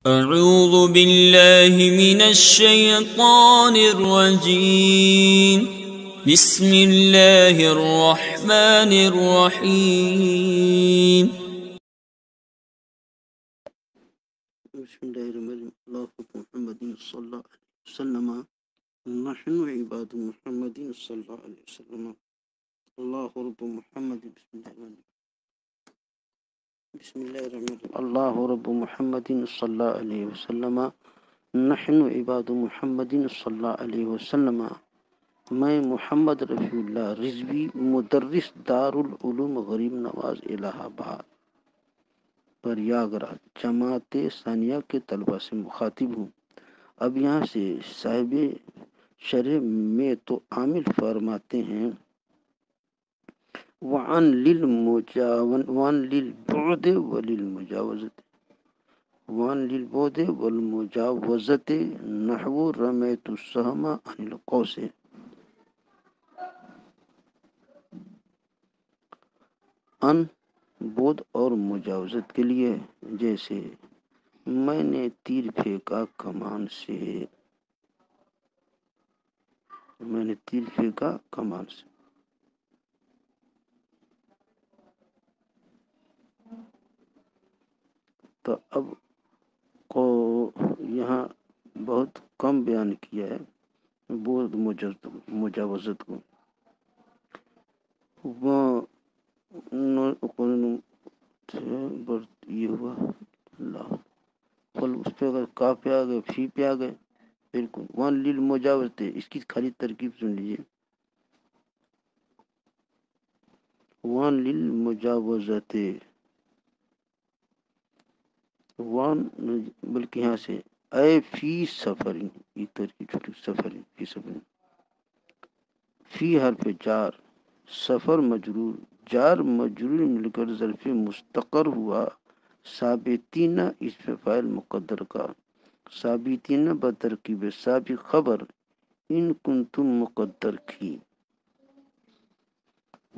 أعوذ بالله من الشيطان الرجيم. بسم الله الرحمن الرحيم. بسم الله الرحمن الرحيم. الله محمد صلى الله عليه وسلم. نحن عباد محمد صلى الله عليه وسلم. الله رب محمد. بسم الله الرحمن الرحيم. الله رب محمد صلى الله عليه وسلم. نحن عباد محمد صلى الله عليه وسلم. میں محمد رفیع اللہ رضوی مدرس دارالعلوم غریب نواز الہ آباد پریاگراج جماعت ثانیہ کے طلبہ سے مخاطب ہوں. اب یہاں سے صاحب شرح میں تو عامل فرماتے ہیں وعن للبعد والمجاوزت نحو رمیت السہم عن القوس. ان بود اور مجاوزت کے لیے جیسے میں نے تیر پھینکا کمان سے. تو اب کو یہاں بہت کم بیان کیا ہے بود مجاوزت کو. وہ یہ ہوا اللہ اس پہ اگر کا پہ آ گئے فی پہ آ گئے بالکل. وان لیل مجاوزت اس کی خالی ترکیب سن لیجیے. وان لیل مجاوزت وان بلکہ یہاں سے اے فی سفر یہ ترکیب چھوٹی سفر فی سفر. فی حرف جار سفر مجرور جار مجرور مل کر ظرف مستقر ہوا. ثابتین اس پہ فاعل مقدر کا. ثابتین بترکیب سابق خبر ان کنتم مقدر کی.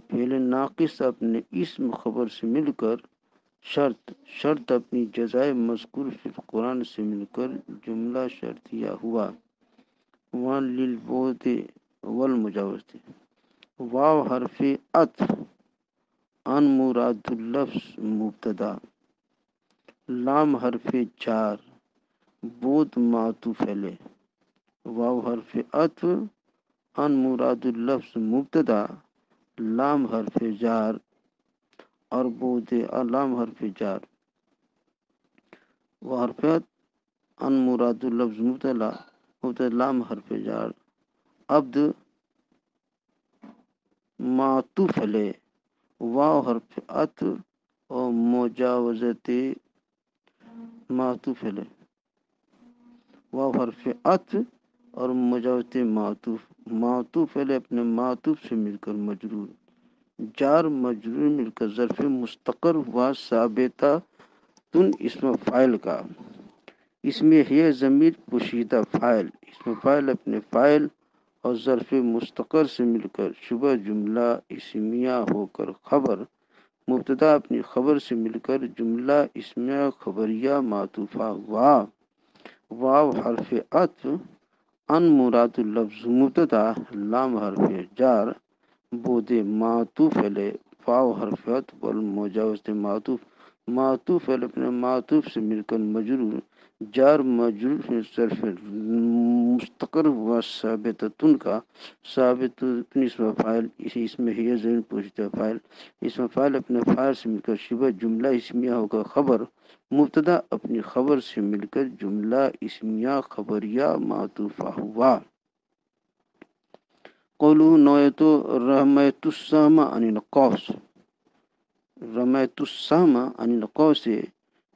پہلے ناقص اپنے اسم خبر سے مل کر شرط اپنی جزائے مذکور فی القرآن سے مل کر جملہ شرطیہ ہوا. وان للبعد والمجاوزت. واو حرف عطف ان مراد اللفظ مبتدا. لام حرف جار بود معطوف علیہ. واو حرف عطف ان مراد اللفظ مبتدا لام حرف جار اور بود لام حرف جار. وہ حرف عطف ان مراد اللفظ مبتدا لام حرف جار عبد معطوف علیہ. واو حرف عطف اور مجاوزت معطوف علیہ. واو حرف عطف اور مجاوزت معطوف علیہ اپنے معطوف سے مل کر مجرور. جار مجرور مل کر ظرف مستقر ہوا. ثابتہ تن اسم فاعل کا. اس میں ہے ضمیر پوشیدہ فاعل. اسم فاعل اپنے فاعل اور ظرف مستقر سے مل کر شبہ جملہ اسمیہ ہو کر خبر. مبتدا اپنی خبر سے مل کر جملہ اسمیہ خبریہ معطوفہ ہوا. واو حرف عطف ان مراد اللفظ مبتدا لام حرف جار بود معطوف علیہ. واو حرف عطف والمجاوزت معطوف علیہ اپنے معطوف سے مل کر مجرور. جار مجرور صرف مستقر ہوا. ثابتتن کا ثابتتن اسم فاعل اس میں ہے ضمیر پوشیدہ فاعل. اسم فاعل اپنے فاعل سے مل کر شبہ جملہ اسمیہ ہو کر خبر. مبتدا اپنی خبر سے مل کر جملہ اسمیہ خبریہ معطوفہ ہوا. قولہ نویت رمیت السہم عن القوس. رمیت السہم عن القوس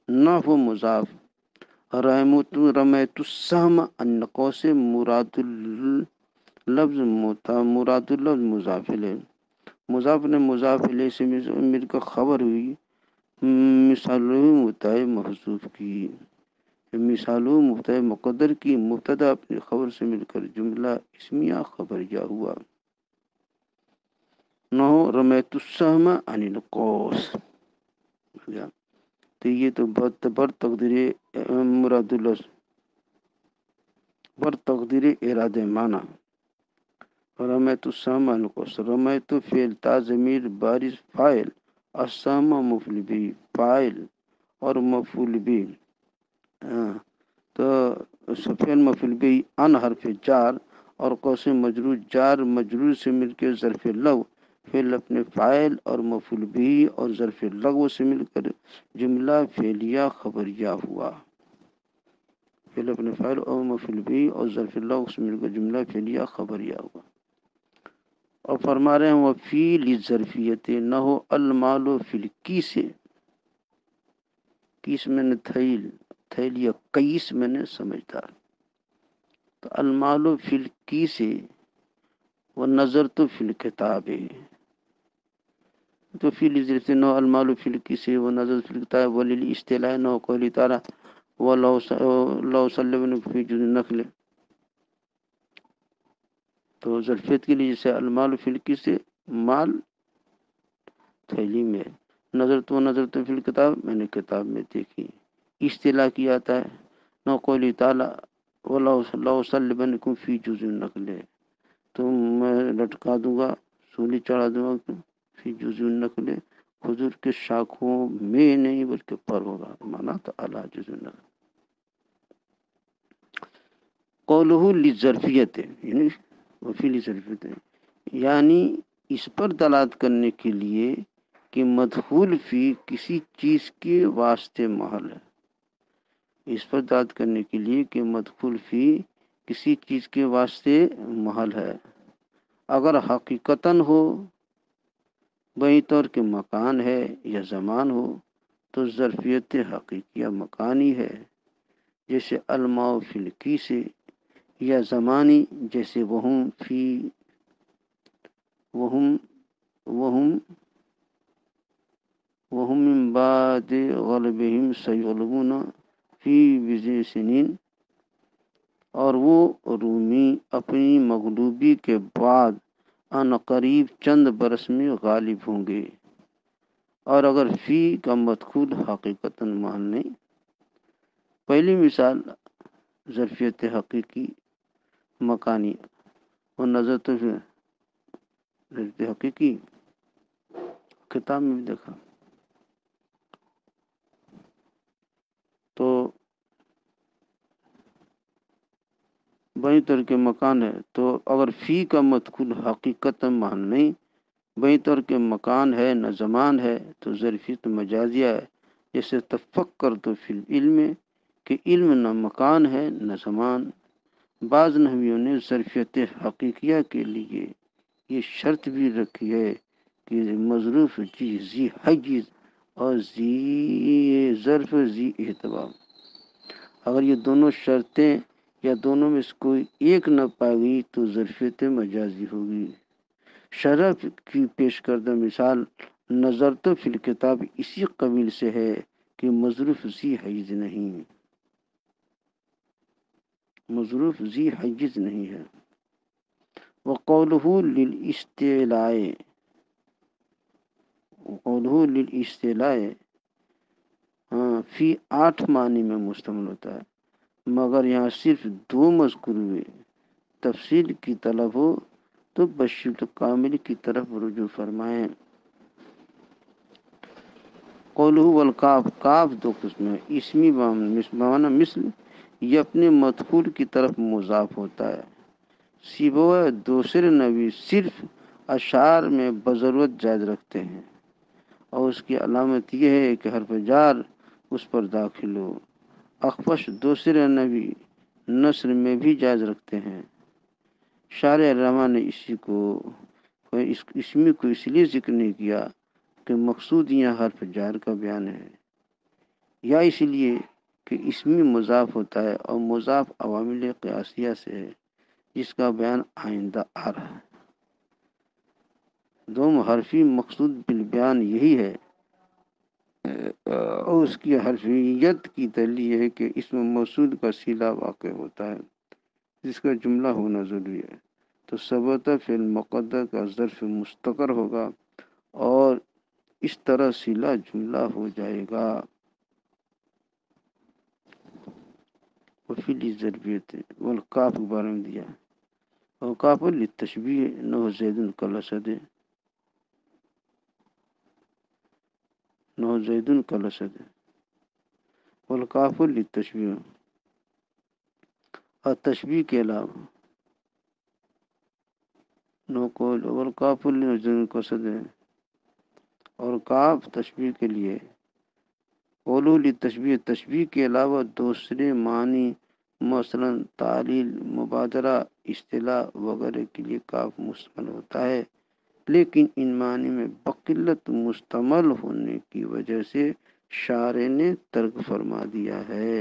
نحو مضاف. رمیت السہم عن القوس مراد اللفظ مضاف الیہ. مضاف نے مضاف الیہ سے مل کر خبر ہوئی. مثالہ مبتدا محذوف کی. مثالہ مبتدا مقدر کی. مبتدا اپنی خبر سے مل کر جملہ اسمیہ خبریہ ہوا. نحو رمیت السہم عن القوس. تو یہ تو بر تقدیر مراد اللہ، بر تقدیر اراد معنی. رمیت السامان کو رمیت فعل تا ضمیر بارش فاعل، الساما مفعول بھی فاعل اور مفعول بھی. تو فعل مفعول بھی ان حرف جار اور قوس مجرور جار مجرور سے مل کے ظرف لغو، فعل اپنے فاعل اور مفعول بھی اور ظرف لغو سے مل کر جملہ فعلیہ خبریہ ہوا. فعل اپنے فاعل اور مفعول بھی اور ظرف لغو سے مل کر جملہ فعلیہ خبریہ ہوا. اور فرما رہے ہیں وہ فی لظرفیت نہ ہو المال و فلکی سے، کیس میں نے تھیل یا کئیس میں نے سمجھدار. تو المال و فلکی سے وہ نظر تو فی الکتاب ہے، تو فی لظرفیت نہ ہو المال و فلکی سے وہ نظر فی الکتاب ولیل استعلاء نہ ہو قولی تعالی وَلَوْ سَلَّمَنَا فِي جُذْعِ النَّخْلِ. تو ظرفیت کے لیے جیسے المال فلکی سے مال تھیلی میں، نظر تو فی الکتاب میں نے کتاب میں دیکھی. اصطلاح کیا جاتا ہے نو قولی تعالی وَلَوْسَلِّبَنَّكُمْ فِي جُذْعِ النَّخْلِ، تو میں لٹکا دوں گا، سولی چڑھا دوں گا فی جُذْعِ النَّخْلِ، کھجور کے شاخوں میں نہیں بلکہ پر ہوگا، مانا تو اعلیٰ جُذْعِ النَّخْلِ. قولہ للظرفیت یعنی وفی لظرفیت یعنی اس پر دلالت کرنے کے لیے کہ مدخول فی کسی چیز کے واسطے محل ہے، اس پر دلالت کرنے کے لیے کہ مدخول فی کسی چیز کے واسطے محل ہے. اگر حقیقتاً ہو بہی طور کے مکان ہے یا زمان ہو تو ظرفیت حقیقیہ مکانی ہے، جیسے الماء فی الکی سے، یا زمانی جیسے وہم فی وہم من بعد غلبہم سیغلبون فی بضع سنین، اور وہ رومی اپنی مغلوبی کے بعد ان قریب چند برس میں غالب ہوں گے. اور اگر فی کا مدخول حقیقتاً محل نہیں. پہلی مثال ظرفیت حقیقی مکانی اور نظر تو ظرفیت حقیقی کتاب میں بھی دیکھا. تو بہی طور کے مکان ہے، تو اگر فی کا مدخول حقیقتاً محل نہیں، بہی طور کے مکان ہے نہ زمان ہے، تو ظرفیت مجازیہ ہے، جیسے تفکر تو فی العلم کہ علم نہ مکان ہے نہ زمان. بعض نحویوں نے ظرفیت حقیقیہ کے لیے یہ شرط بھی رکھی ہے کہ مظروف ذی حیز اور ظرف ذی اہتمام، اگر یہ دونوں شرطیں یا دونوں میں سے کوئی ایک نہ پائی گئی تو ظرفیت مجازی ہوگی. شرح کی پیش کردہ مثال نظر تو فی الکتاب اسی قبیل سے ہے کہ مظروف ذی حیز نہیں، مظروف ذی حیز نہیں ہے. وقولہ للاستعلاء، وقولہ للاستعلاء فی 8 معنی میں مشتمل ہوتا ہے، مگر یہاں صرف 2 مذکور ہوئے. تفصیل کی طلب ہو تو بشیر کامل کی طرف رجوع فرمائیں. قولہ والکاف، کاف 2 قسم ہے، اسمی بمعنی مثل، یہ اپنے مدخول کی طرف مضاف ہوتا ہے. سوائے دوسرے نبی صرف اشعار میں بضرورت جائز رکھتے ہیں اور اس کی علامت یہ ہے کہ حرف جار اس پر داخل ہو. اخفش دوسرے نبی نثر میں بھی جائز رکھتے ہیں. شارع علامہ نے اسمی کو اس لیے ذکر نہیں کیا کہ مقصود یہاں حرف جار کا بیان ہے، یا اس لیے کہ اسمی مضاف ہوتا ہے اور مضاف عوامل قیاسیہ سے ہے جس کا بیان آئندہ آ رہا ہے. دوم حرفی مقصود بالبیان یہی ہے، اور اس کی حرفیت کی دلیل ہے کہ اسم موصول کا صلہ واقع ہوتا ہے جس کا جملہ ہونا ضروری ہے. تو ثبت فعل مقدر کا ظرف مستقر ہوگا اور اس طرح صلہ جملہ ہو جائے گا. وفی للظرفیت والکاف کے بارے میں دیا ہے، اور کاف للتشبیہ نو زید کالاسد، نو زید کالاسد، والکاف للتشبیہ، اور تشبیہ کے علاوہ نو قول والکاف للزید کالاسد ہے، اور کاف تشبیہ کے لیے، قولو للتشبیہ تشبیہ کے علاوہ دوسرے معنی مثلا تعلیل، مبادرہ، اصطلاح وغیرہ کے لیے کاف مستعمل ہوتا ہے، لیکن ان معنی میں بقلت مستعمل ہونے کی وجہ سے شارع نے ترک فرما دیا ہے۔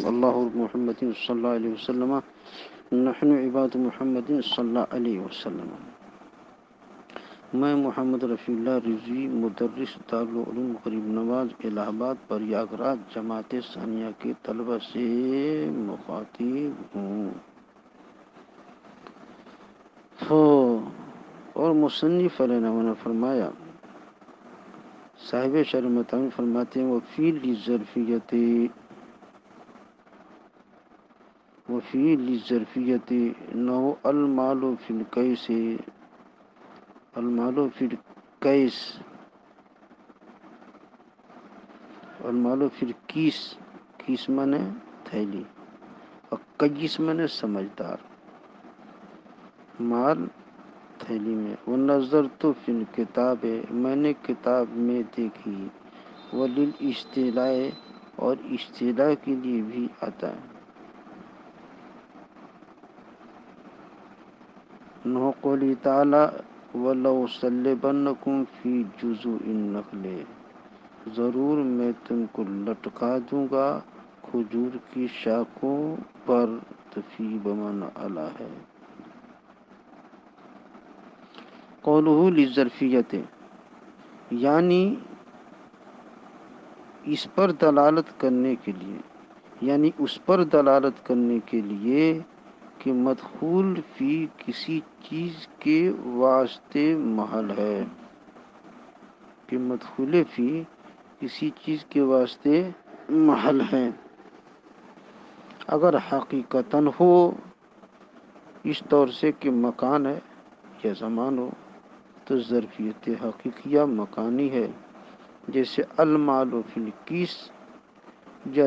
اللہ محمد صلی اللہ علیہ وسلم، نحن عباد محمد صلی اللہ علیہ وسلم۔ میں محمد رفیع اللہ رضوی، مدرس دارالعلوم غریب نواز الہ آباد پریاگراج جماعت ثانیہ کے طلبہ سے مخاطب ہوں۔ اور مصنف علیہ الرحمہ نے فرمایا، صاحب شرح مطالب فرماتے ہیں وفی للظرفیت، وفی للظرفیت نو المال فی الکیس، المال فی الکیس، المال فی الکیس، کیس مانے تھیلی، اور کیس مانے سمجھدار، مال تھیلی میں۔ ونظر تو فی الکتاب، میں نے کتاب میں دیکھی، وللاستیلاء، اور استیلاء کے لیے بھی آتا ہے، نو قولی تعالی وَلَأُصَلِّبَنَّكُمْ فِي جُذُوعِ النَّخْلِ، ضرور میں تم کو لٹکا دوں گا کھجور کی شاخوں پر، فی بمعنی علی ہے۔ قولہ للظرفیت، یعنی اس پر دلالت کرنے کے لیے، یعنی اس پر دلالت کرنے کے لیے کہ مدخول فی کسی چیز کے واسطے محل ہے، کہ مدخول فی کسی چیز کے واسطے محل ہے، اگر حقیقتاً ہو اس طور سے کہ مکان ہے یا زمان ہو تو ظرفیت حقیقیہ مکانی ہے، جیسے المال فی الکیس، یا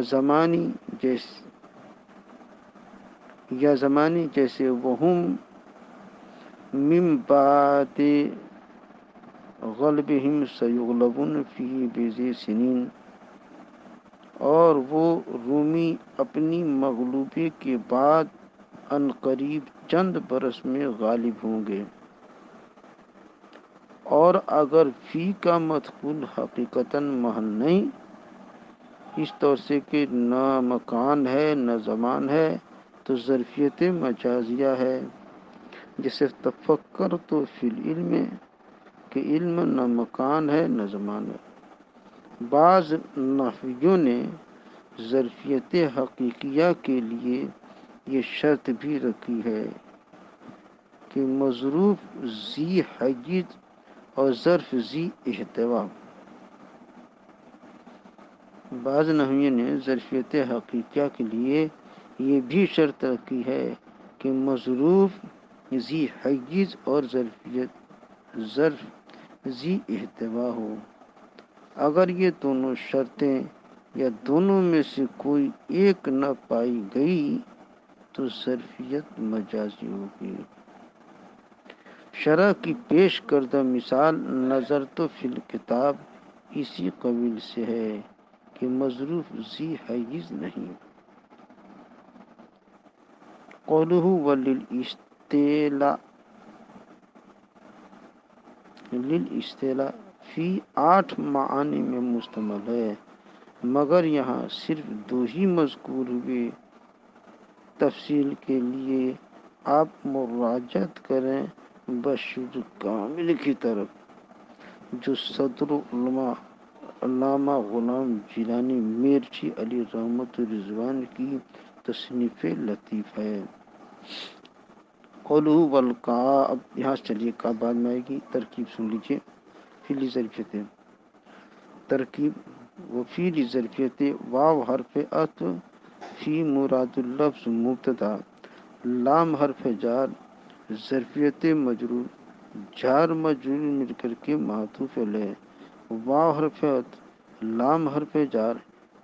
زمانی جیسے وہم من بعد غلبہم سیغلبون فی بضع سنین، اور وہ رومی اپنی مغلوبی کے بعد عنقریب چند برس میں غالب ہوں گے۔ اور اگر فی کا مدخول حقیقتاً محل نہیں، اس طور سے کہ نہ مکان ہے نہ زمان ہے، تو ظرفیت مجازیہ ہے، جیسے تفکر تو فی العلم، کہ علم نہ مکان ہے نہ زمان ہے۔ بعض نحویوں نے ظرفیت حقیقیہ کے لیے یہ شرط بھی رکھی ہے کہ مظروف ذی حیز اور ظرف ذی احتوا، بعض نحویوں نے ظرفیت حقیقیہ کے لیے یہ بھی شرط رکھی ہے کہ مظروف ذی حیز اور ظرف ذی احتوا ہو۔ اگر یہ دونوں شرطیں یا دونوں میں سے کوئی ایک نہ پائی گئی تو ظرفیت مجازی ہوگی۔ شرح کی پیش کردہ مثال نظر تو فی الکتاب اسی قبیل سے ہے کہ مظروف ذی حیز نہیں۔ قولہ وللاستیلاء، للاستیلاء فی 8 معانی میں مشتمل ہے، مگر یہاں صرف 2 ہی مذکور ہوئے، تفصیل کے لیے آپ مراجعت کریں بشر کامل کی طرف، جو صدر العلماء علامہ غلام جیلانی میرٹھی علیہ رحمۃ رضوان کی تصنیف لطیف ہے۔ قولہ والکا، اب یہاں چلیے کا بعد میں آئے گی، ترکیب سن لیجیے. فعلی ظرفیت ترکیب و فعلی ظرفیت واو حرف عطف فی مراد اللفظ مبتدا، لام حرف جار ظرفیت مجرور، جار مجرور مل کر کے معطوف علیہ، واو حرف عطف لام حرف جار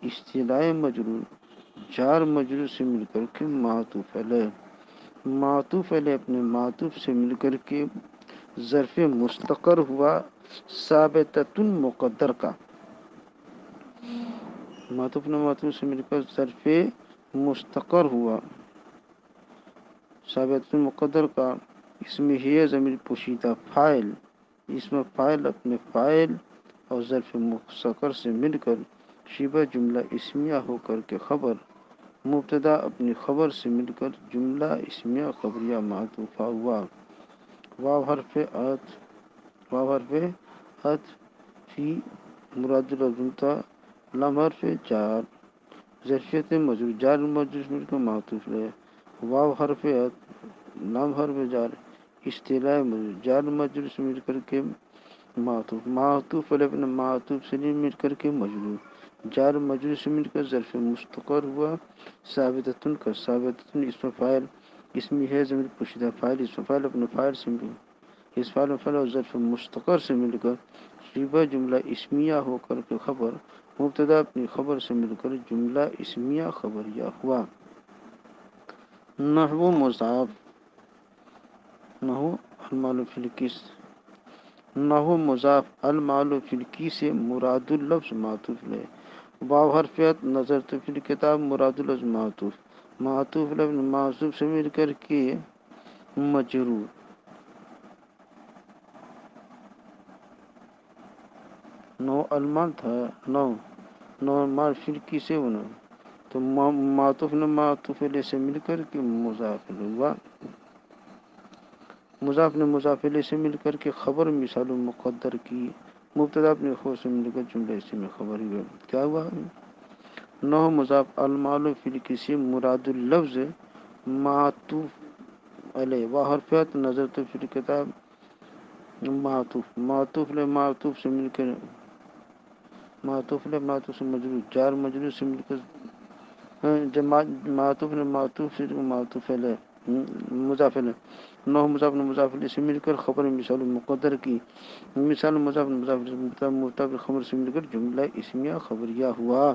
اصطلاح مجرور، جار مجرور سے مل کر کے معطوف علیہ، معطوف علیہ اپنے معطوف سے مل کر کے ظرف مستقر ہوا ثابتۃ مقدر کا، معطوف نے معطوف سے مل کر ظرف مستقر ہوا ثابتۃ مقدر کا، اس میں ہے ضمیر پوشیدہ فاعل، اس میں فاعل اپنے فاعل اور ظرف مستقر سے مل کر شبہ جملہ اسمیہ ہو کر کے خبر، مبتدا اپنی خبر سے مل کر جملہ اسمیہ خبریہ معطوفہ ہوا، واو حرف عطف فی مراد اللفظ لام حرف جار ظرفیت مجرور، جار مجرور سے مل کر معطوف ہے، واو حرف عطف لام حرف جار اصطلاح مجرور، جار مجرور سے مل کر کے معطوف، معطوف علیہ اپنے معطوف سے مل کر کے مجرور، جار مجرور سے مل کر ظرف مستقر ہوا ثابتۃ کا، ثابتۃ اسم فاعل، اس میں ہے ضمیر پوشیدہ فاعل، اسم فاعل اپنے فاعل سے مل اس فاعل فعل اور ظرف مستقر سے مل کر شبہ جملہ اسمیہ ہو کر کے خبر، مبتدا اپنی خبر سے مل کر جملہ اسمیہ خبریہ ہوا، نحو مضاف، نحو المعلوم فی الکیس، نحو مضاف المعلوم فی الکیس سے مراد اللفظ معطوف ہے، واو حرف عطف نظرت فی الکتاب مراد اللفظ معطوف، معطوف لفظ معطوف سے مل کر کے مجرور، نو المال تھا، نو مال فی الکیس سے ہونا تو معطوف نے معطوف علیہ سے مل کر کے مضاف ہوا، مضاف نے مضاف علیہ سے مل کر کے خبر مثال مقدر کی، مبتدا اپنے خبر سے مل کر جملہ اس میں خبر ہوا، کیا ہوا، نو مضاف المعلوم فی الکیس مراد اللفظ معطوف علیہ، و حرفیت نظرت فی الکتاب معطوف، معطوف لے معطوف سے مل کر معطوف لے معطوف سے مجرور، جار مجرور سے مل کر معطوف نے معطوف سے معطوف علیہ مضاف علیہ، نو مضاف نے مضاف علیہ سے مل کر خبر مثال مقدر کی، مثال مضاف نے مضاف مطابق خبر سے مل کر جملہ اسمیہ خبریہ ہوا،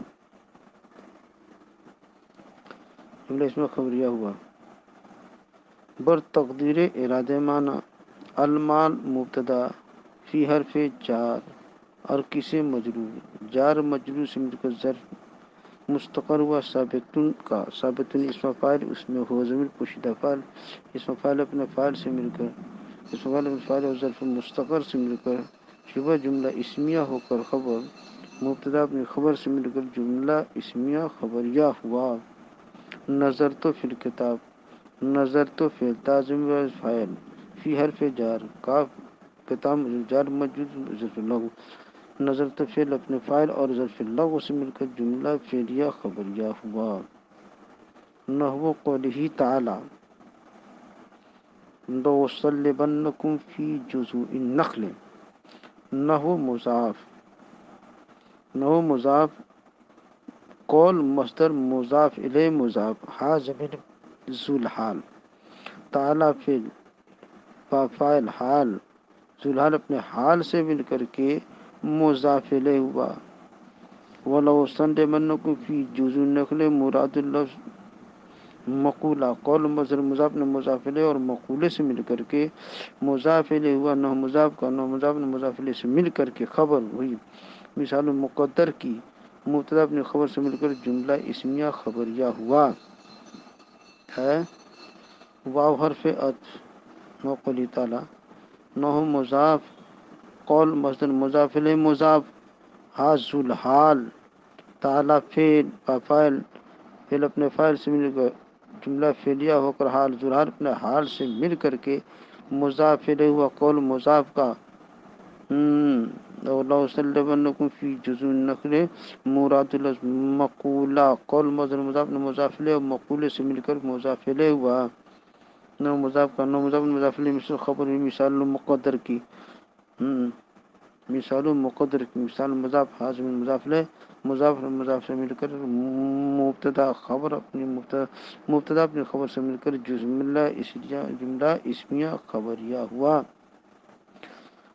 جملہ اسمیہ خبریہ ہوا، بر تقدیر ارادہ معنی المال مبتدا فی حرف جار اور کسے مجرور، جار مجرور سے مل کر ظرف مستقر ہوا ثابتن کا، ثابتن اسم فاعل اس میں ہو ضمیر پوشیدہ فاعل، اسم فاعل اپنے فاعل سے مل کر اسم فاعل اپنے فاعل اور ظرف مستقر سے مل کر شبہ جملہ اسمیہ ہو کر خبر، مبتدا اپنی خبر سے مل کر جملہ اسمیہ خبریہ ہوا، نظر تو فی الکتاب، نظر تو فعل تازم و فاعل فی حرف جار کاف کتاب جار مجرور ظرف لغو، نظر تو فعل اپنے فاعل اور ظرف لغو سے مل کر جملہ فعلیہ خبریہ ہوا، نحو قولہ تعالی لأصلبنکم فی جذوع النخل، نحو مضاف، نحو مضاف قول مصدر مضاف الیہ مضاف ہا ضمیر ذو الحال، تعالی فعل فاعل حال، ذو الحال اپنے حال سے مل کر کے مضاف الیہ ہوا، وَلَأُصَلِّبَنَّكُمْ فِي جُذُوعِ النَّخْلِ مراد اللفظ مقولہ، قول مصدر مضاف نے مضاف الیہ اور مقولے سے مل کر کے مضاف الیہ ہوا، نو مضاف کا نو مضاف نے مضاف الیہ سے مل کر کے خبر ہوئی مثال مقدر کی، مبتدا اپنی خبر سے مل کر جملہ اسمیہ خبریہ ہوا ہے، واو حرف عطف نو قولی تعالی، نو مضاف قول مصدر مضاف الیہ مضاف ہا ذو الحال، تعالی فعل فاعل فعل اپنے فاعل سے مل کر جملہ فعلیہ ہو کر حال ذو الحال اپنے حال سے مل کر کے مضاف الیہ ہوا، قول مضاف کا لَأُصَلِّبَنَّكُمْ فِي جُذُوعِ النَّخْلِ مراد اللفظ مقولہ، قول مصدر مضاف نے مضاف الیہ اور مقولے سے مل کر مضاف الیہ ہوا، نو مضاف کا نو مضاف مضاف الیہ مثل خبر بھی مثال مقدر کی مثال مقدر کی مثال مضاف حاضر مضاف الیہ مضاف سے مل کر مبتدا خبر اپنی مبتدا اپنی خبر سے مل کر جملہ اسمیہ خبریہ ہوا.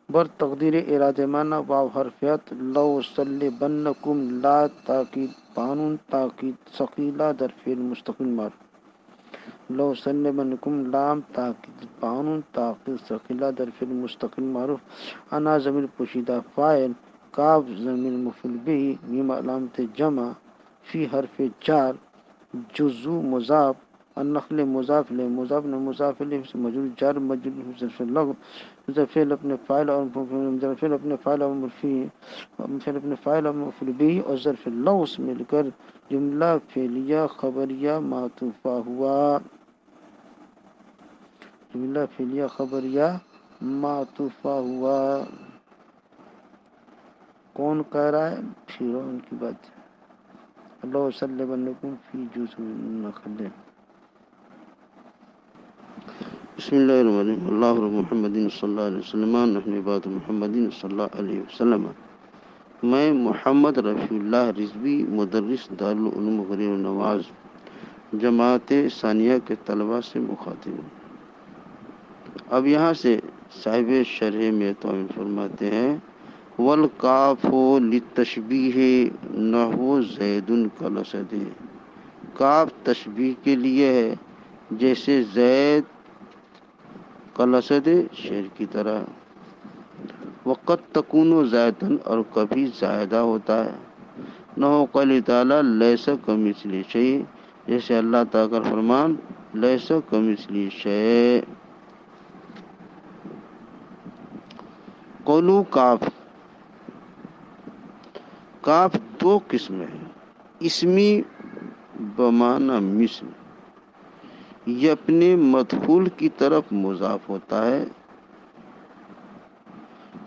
بر تقدیر ارادہ مانا واو حرفیت لو صلیبنکم لا تاکید قانون تاکید ثقیلہ در فعل مستقل معروف لو صلیبنکم لام تاکید قانون تاکید ثقیلہ در فعل مستقل معروف انا ضمیر پوشیدہ فاعل کاف ضمیر مفعول به میم علامت جمع فی حرف جار جزو مضاف النخل مضاف الیہ مضاف الیہ سے مجرور جار مجرور ظرف لغو فعل اپنے فاعل اور فعل اپنے فاعل اور مفعول به اور ظرف لغو سے مل کر جملہ فعلیہ خبریہ معطوفہ ہوا. جملہ فعلیہ خبریہ معطوفہ ہوا. کون کہہ رہا ہے؟ فرعون کی بات. اللہ صلی بنکم فی جزء النخل. بسم اللہ الرحمن الرحیم. اللہ محمد صلی اللہ علیہ وسلم نحن عباد محمد صلی اللہ علیہ وسلم. میں محمد رفیع اللہ رضوی مدرس دارالعلوم غریر نواز جماعت ثانیہ کے طلباء سے مخاطب ہوں. اب یہاں سے صاحب شرح میں تعین فرماتے ہیں والکاف للتشبیہ نحو زید کالاسد. کاف تشبیہ کے لیے ہے جیسے زید کالاسد شیر کی طرح. وقت تکون زائدن اور کبھی زائدہ ہوتا ہے نحو قول تعالی لیس کمثلہ شیء جیسے اللہ تعالیٰ کا فرمان لیس کمثلہ شیء. قولو کاف دو قسمیں ہیں. اسمی بمعنی مثل یہ اپنے مدخول کی طرف مضاف ہوتا ہے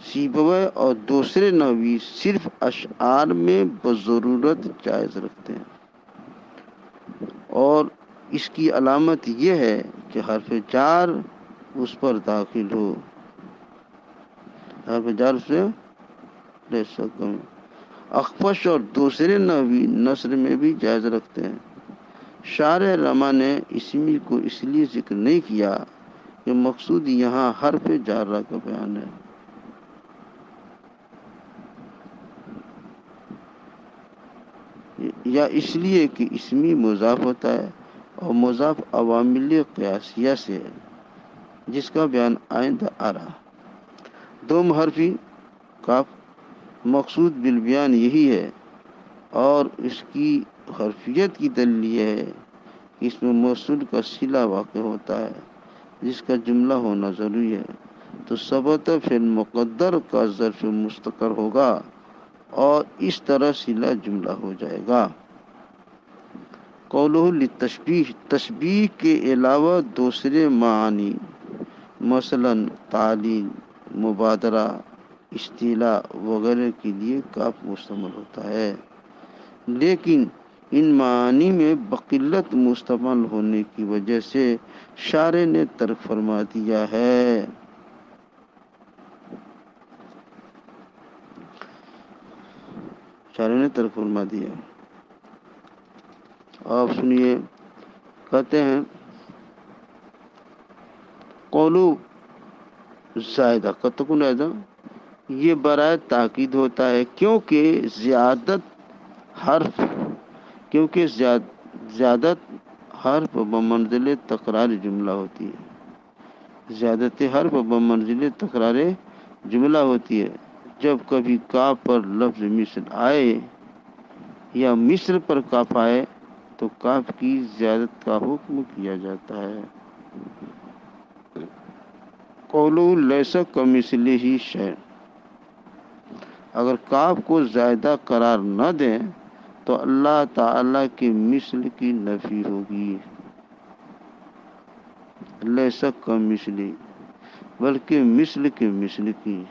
سیبوے اور دوسرے نحوی صرف اشعار میں بضرورت جائز رکھتے ہیں اور اس کی علامت یہ ہے کہ حرف جار اس پر داخل ہو. حرف جار سے لے سکوں. اخفش اور دوسرے نحوی نثر میں بھی جائز رکھتے ہیں. شارح رما نے اسمی کو اس لیے ذکر نہیں کیا کہ مقصود یہاں حرف جارہ کا بیان ہے. یا اس لیے کہ اسمی مضاف ہوتا ہے اور مضاف عوامل قیاسیہ سے ہے جس کا بیان آئندہ آ رہا. دوم حرفی کاف مقصود بالبیان یہی ہے اور اس کی حرفیت کی دلیل یہ ہے کہ اس میں موصول کا صلہ واقع ہوتا ہے جس کا جملہ ہونا ضروری ہے تو ثبت فعل مقدر کا ظرف مستقر ہوگا اور اس طرح صلہ جملہ ہو جائے گا. قولہ للتشبیہ تشبیہ کے علاوہ دوسرے معنی مثلا تعلیل مبادرہ استعلاء وغیرہ کے لیے کاف مستعمل ہوتا ہے لیکن ان معانی میں بقلت مستعمل ہونے کی وجہ سے شارح نے ترک فرما دیا ہے. شارح نے ترک فرما دیا. آپ سنیے کہتے ہیں قولو زائدہ قطعن ایضا یہ برائے تاکید ہوتا ہے کیونکہ زیادت حرف بمنزل تکرار جملہ ہوتی ہے. زیادت حرف بمنزل تکرار جملہ ہوتی ہے. جب کبھی کاف پر لفظ مثل آئے یا مصر پر کاف آئے تو کاف کی زیادت کا حکم کیا جاتا ہے. قولو لیس کمثلہ شیء اگر کاف کو زائدہ قرار نہ دیں تو اللہ تعالیٰ کے مثل کی نفی ہوگی. لیس کمثلہ بلکہ مثل کے مثل کی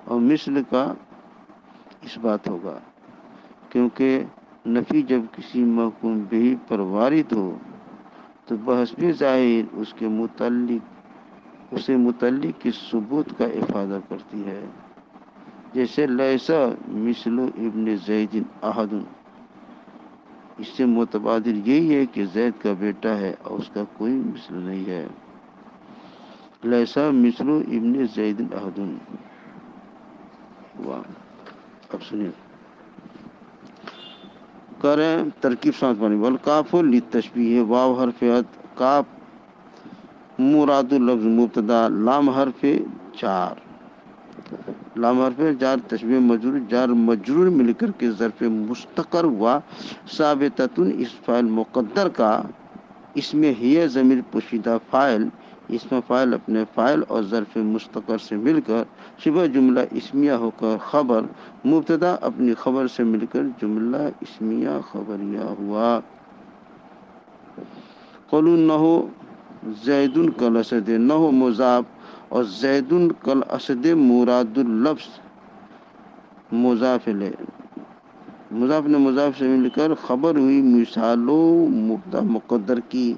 اور مثل کا اس بات ہوگا کیونکہ نفی جب کسی محکوم بہ پر وارد ہو تو بحسب ظاہر اسے متعلق کی ثبوت کا افادہ کرتی ہے. جیسے لیسا مثل ابن زید احد، اس سے متبادل یہی ہے کہ زید کا بیٹا ہے اور اس کا کوئی مثل نہیں ہے. لیسا مثل ابن زید احد. اب سنیے کریں ترکیب ساتھ بنی. والکاف للتشبیہ، واو حرف عطف، کاف مراد لفظ مبتدا، لام حرف جار. لام حرف جار تشبیہ مجرور، جار مجرور مل کر کے ظرف مستقر ہوا. ثابتۃ اس فاعل مقدر کا اس میں ہی ضمیر پوشیدہ فاعل، اسم فاعل اپنے فاعل اور ظرف مستقر سے مل کر شبہ جملہ اسمیہ ہو کر خبر مبتدا اپنی خبر سے مل کر جملہ اسمیہ خبریہ ہوا. قولوا نحو زید کالاسد، نحو مضاف اور زید کالاسد مراد اللفظ مضاف الیہ، مضاف نے مضاف سے مل کر خبر ہوئی. مثالو مبتدا مقدر کی،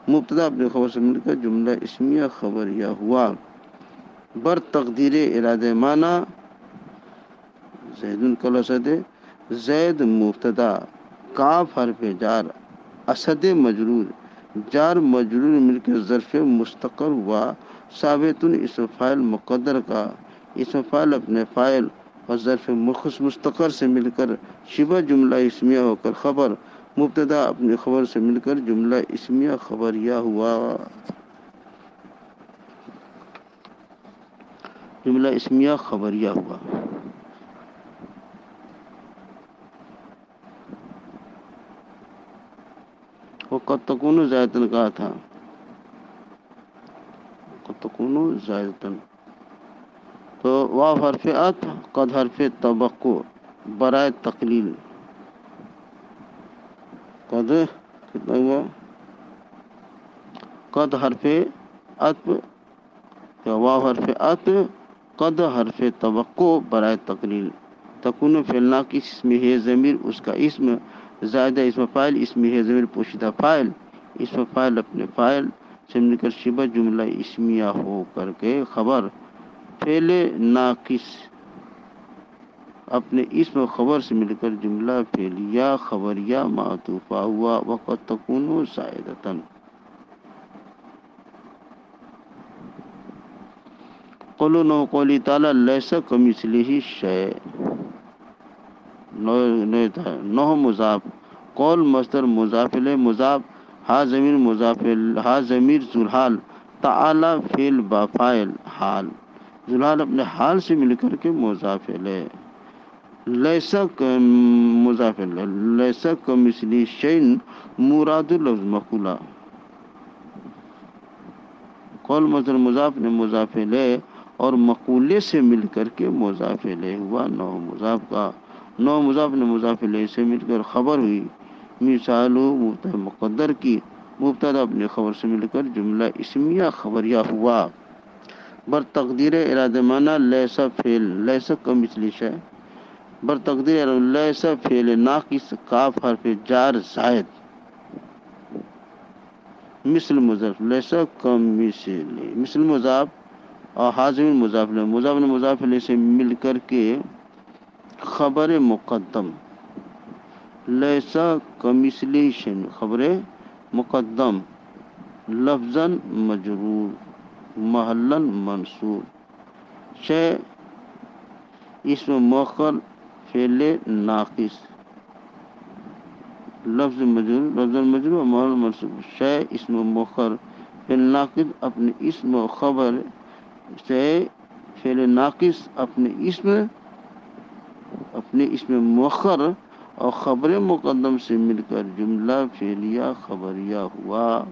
مبتدا اپنی خبر سے مل کر جملہ اسمیہ خبریہ ہوا. بر تقدیر ارادہ معنی زید کالاسد، زید مبتدا، کاف حرف جار، اسد مجرور، جار مجرور مل کر ظرف مستقر ہوا. ثابت اسم فاعل مقدر کا اسم فاعل اپنے فاعل اور ظرف مستقر سے مل کر شبہ جملہ اسمیہ ہو کر خبر مبتدا اپنی خبر سے مل کر جملہ اسمیہ خبریہ ہوا. جملہ اسمیہ خبریہ ہوا. وہ قد تکون زائدتن کہا تھا، قد تکون زائدتن. تو واو حرف عطف، قد حرف توقع برائے تقلیل. قد کتنا ہوا؟ قد حرف عطف یا واو حرف عطف، قد حرف توقع برائے تقلیل. تکون فعل ناقص اسم ہے ضمیر اس کا اسم، زائدہ اسم فاعل اسم ہے ضمیر پوشیدہ فاعل، اسم فاعل اپنے فاعل سے مل کر شبہ جملہ اسمیہ ہو کر کے خبر فعل ناقص اپنے اسم و خبر سے مل کر جملہ فعلیہ خبریہ معطوفہ ہوا. وقد تکون زائدتن. قولوا نحو قولی تعالی لیس کمثلہ شیء، نحو مضاف، قول مصدر مضاف الیہ مضاف، ہا ضمیر مضاف، ہا ضمیر ذوالحال، تعالی فعل با فاعل حال، ذوالحال اپنے حال سے مل کر کے مضاف الیہ. لیس مضاف الیہ، لیس کمثلہ شیء مراد لفظ مقولہ. قول مصدر مضاف نے مضاف الیہ اور مقولے سے مل کر کے مضاف الیہ ہوا. نحو مضاف کا، نحو مضاف نے مضاف الیہ سے مل کر خبر ہوئی. مثالو مبتدا مقدر کی، مبتدا اپنی خبر سے مل کر جملہ اسمیہ خبریہ ہوا. بر تقدیر ارادہ معنی لیسا فعل، لیسا کمثلہ شیء. بر تقدیر لیسا فعل ناقص، کاف حرف جار زائد، مثل مضاف لیسا کمثلہ، مثل مضاف اور حاضر مضاف الیہ، مضاف نے مضاف الیہ سے مل کر کے خبر مقدم، لیسا کمثلہ شیء خبر مقدم، لفظاً مجرور محلاً منصوب. شیء اسم مؤخر فعل ناقص، لفظ مجرور و محل منصوب. شیء اسم مؤخر فعل ناقص اپنے اسم و خبر سے، فعل ناقص اپنے اسم مؤخر اور خبر مقدم سے مل کر جملہ فعلیہ خبریہ ہوا.